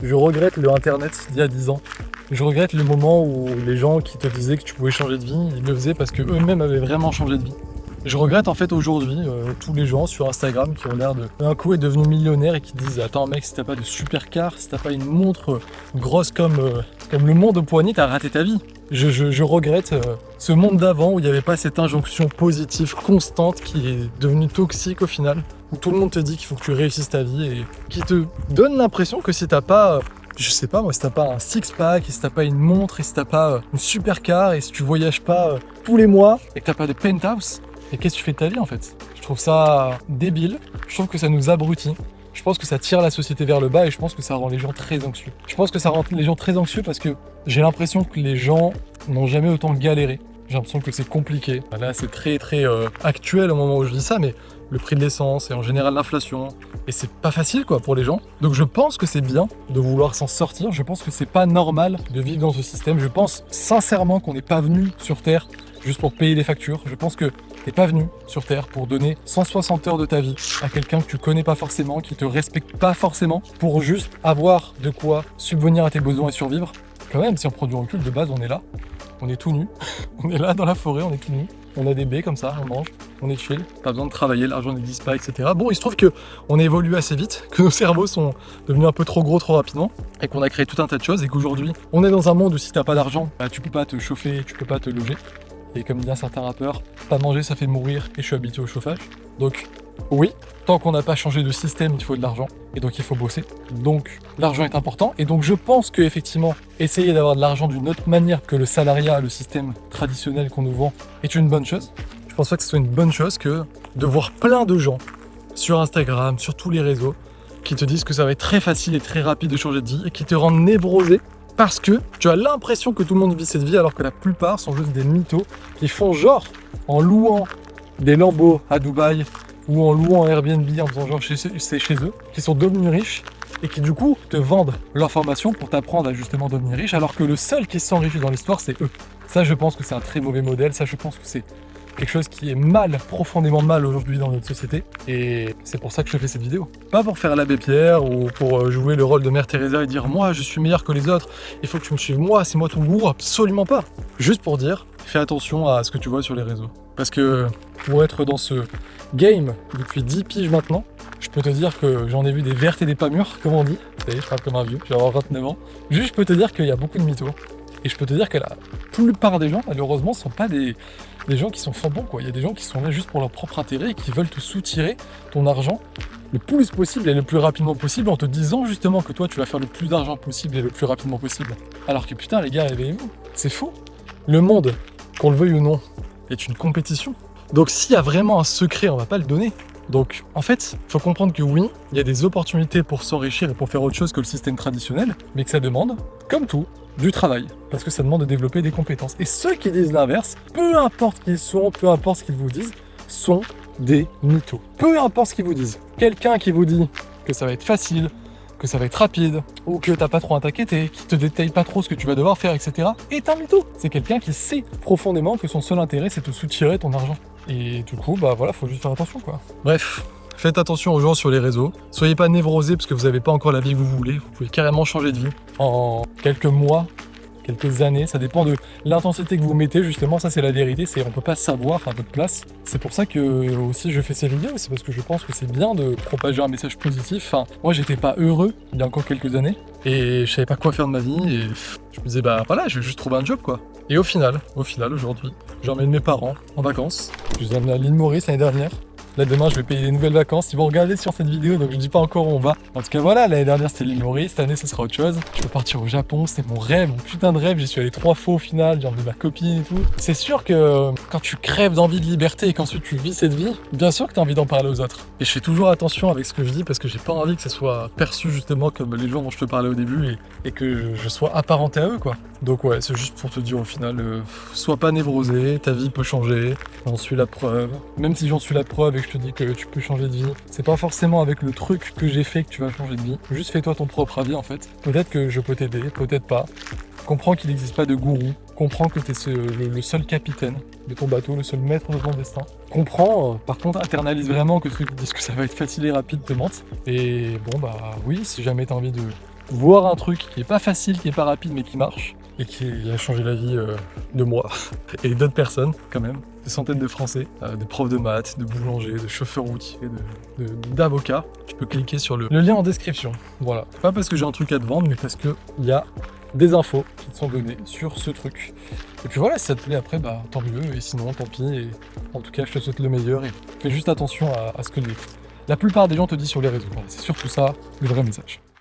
Je regrette le internet d'il y a 10 ans. Je regrette le moment où les gens qui te disaient que tu pouvais changer de vie, ils le faisaient parce qu'eux-mêmes avaient vraiment changé de vie. Je regrette en fait aujourd'hui tous les gens sur Instagram qui ont l'air de d'un coup être devenus millionnaires et qui te disent attends mec, si t'as pas de supercar, si t'as pas une montre grosse comme le monde au poignet, t'as raté ta vie. Je regrette ce monde d'avant où il n'y avait pas cette injonction positive constante qui est devenue toxique au final, où tout le monde te dit qu'il faut que tu réussisses ta vie et qui te donne l'impression que si t'as pas je sais pas moi, si t'as pas un six-pack, et si t'as pas une montre, et si t'as pas une supercar, et si tu voyages pas tous les mois, et que t'as pas de penthouse, et qu'est-ce que tu fais de ta vie en fait? Je trouve ça débile, je trouve que ça nous abrutit, je pense que ça tire la société vers le bas et je pense que ça rend les gens très anxieux. Je pense que ça rend les gens très anxieux parce que j'ai l'impression que les gens n'ont jamais autant galéré. J'ai l'impression que c'est compliqué. Là c'est très actuel au moment où je dis ça, mais le prix de l'essence et en général l'inflation, et c'est pas facile quoi pour les gens. Donc je pense que c'est bien de vouloir s'en sortir, je pense que c'est pas normal de vivre dans ce système, je pense sincèrement qu'on n'est pas venu sur Terre juste pour payer les factures, je pense que t'es pas venu sur Terre pour donner 160 heures de ta vie à quelqu'un que tu connais pas forcément, qui te respecte pas forcément, pour juste avoir de quoi subvenir à tes besoins et survivre. Quand même, si on prend du recul, de base on est là, on est tout nu, on est là dans la forêt, on est tout nu, on a des baies comme ça, on mange, on est chill, pas besoin de travailler, l'argent n'existe pas, etc. Bon, il se trouve que on a évolué assez vite, que nos cerveaux sont devenus un peu trop gros trop rapidement, et qu'on a créé tout un tas de choses, et qu'aujourd'hui, on est dans un monde où si t'as pas d'argent, bah, tu peux pas te chauffer, tu peux pas te loger. Et comme dit un certain rappeur, pas manger ça fait mourir et je suis habitué au chauffage. Donc oui, tant qu'on n'a pas changé de système, il faut de l'argent et donc il faut bosser. Donc l'argent est important et donc je pense que effectivement essayer d'avoir de l'argent d'une autre manière que le salariat, le système traditionnel qu'on nous vend est une bonne chose. Je pense pas que ce soit une bonne chose que de voir plein de gens sur Instagram, sur tous les réseaux, qui te disent que ça va être très facile et très rapide de changer de vie et qui te rendent névrosé. Parce que tu as l'impression que tout le monde vit cette vie alors que la plupart sont juste des mythos qui font genre en louant des Lambo à Dubaï ou en louant un Airbnb en faisant genre c'est chez eux, qui sont devenus riches et qui du coup te vendent leur formation pour t'apprendre à justement devenir riche alors que le seul qui s'enrichit dans l'histoire c'est eux. Ça je pense que c'est un très mauvais modèle, ça je pense que c'est quelque chose qui est mal, profondément mal aujourd'hui dans notre société et c'est pour ça que je fais cette vidéo. Pas pour faire l'abbé Pierre ou pour jouer le rôle de Mère Teresa et dire moi je suis meilleur que les autres, il faut que tu me suives moi, c'est moi ton gourou, absolument pas. Juste pour dire, fais attention à ce que tu vois sur les réseaux. Parce que pour être dans ce game depuis 10 piges maintenant, je peux te dire que j'en ai vu des vertes et des pas mûres, comme on dit. Vous savez, je parle comme un vieux, je vais avoir 29 ans. Juste je peux te dire qu'il y a beaucoup de mythos. Et je peux te dire que la plupart des gens, malheureusement, sont pas des gens qui sont fambons, quoi. Il y a des gens qui sont là juste pour leur propre intérêt et qui veulent te soutirer ton argent le plus possible et le plus rapidement possible en te disant justement que toi, tu vas faire le plus d'argent possible et le plus rapidement possible. Alors que putain, les gars, réveillez-vous. C'est faux. Le monde, qu'on le veuille ou non, est une compétition. Donc s'il y a vraiment un secret, on va pas le donner. Donc en fait, il faut comprendre que oui, il y a des opportunités pour s'enrichir et pour faire autre chose que le système traditionnel, mais que ça demande, comme tout, du travail, parce que ça demande de développer des compétences. Et ceux qui disent l'inverse, peu importe qui ils sont, peu importe ce qu'ils vous disent, sont des mythos. Peu importe ce qu'ils vous disent. Quelqu'un qui vous dit que ça va être facile, que ça va être rapide, ou que t'as pas trop à t'inquiéter, qui te détaille pas trop ce que tu vas devoir faire, etc., est un mytho. C'est quelqu'un qui sait profondément que son seul intérêt, c'est de soutirer ton argent. Et du coup, bah voilà, faut juste faire attention, quoi. Bref. Faites attention aux gens sur les réseaux. Soyez pas névrosés parce que vous n'avez pas encore la vie que vous voulez. Vous pouvez carrément changer de vie en quelques mois, quelques années. Ça dépend de l'intensité que vous mettez. Justement, ça c'est la vérité. C'est on peut pas savoir à votre place. C'est pour ça que aussi je fais ces vidéos. C'est parce que je pense que c'est bien de propager un message positif. Enfin, moi j'étais pas heureux il y a encore quelques années et je savais pas quoi faire de ma vie. Et je me disais bah voilà, je vais juste trouver un job quoi. Et au final aujourd'hui, j'emmène mes parents en vacances. Je les ai amenés à l'île Maurice l'année dernière. Là demain je vais payer des nouvelles vacances, ils vont regarder sur cette vidéo donc je dis pas encore où on va. En tout cas voilà, l'année dernière c'était l'île Maurice, cette année ça sera autre chose. Je peux partir au Japon, c'est mon rêve, mon putain de rêve, j'y suis allé 3 fois au final, j'ai emmené ma copine et tout. C'est sûr que quand tu crèves d'envie de liberté et qu'ensuite tu vis cette vie, bien sûr que t'as envie d'en parler aux autres. Et je fais toujours attention avec ce que je dis parce que j'ai pas envie que ça soit perçu justement comme les gens dont je te parlais au début et que je sois apparenté à eux quoi. Donc ouais, c'est juste pour te dire au final, sois pas névrosé, ta vie peut changer, j'en suis la preuve. Même si j'en suis la preuve et que je te dis que tu peux changer de vie, c'est pas forcément avec le truc que j'ai fait que tu vas changer de vie. Juste fais-toi ton propre avis en fait. Peut-être que je peux t'aider, peut-être pas. Comprends qu'il n'existe pas de gourou. Comprends que t'es le seul capitaine de ton bateau, le seul maître de ton destin. Comprends, par contre, internalise vraiment que ceux qui disent que ça va être facile et rapide te mentent. Et bon bah oui, si jamais t'as envie de voir un truc qui est pas facile, qui est pas rapide, mais qui marche, et qui a changé la vie de moi, et d'autres personnes quand même, des centaines de Français, des profs de maths, de boulangers, de chauffeurs routiers, d'avocats. Tu peux cliquer sur le lien en description. Voilà, pas parce que j'ai un truc à te vendre, mais parce qu'il y a des infos qui te sont données sur ce truc. Et puis voilà, si ça te plaît après, bah tant mieux, et sinon tant pis, et en tout cas je te souhaite le meilleur, et fais juste attention à ce que la plupart des gens te disent sur les réseaux. Voilà, c'est surtout ça le vrai message.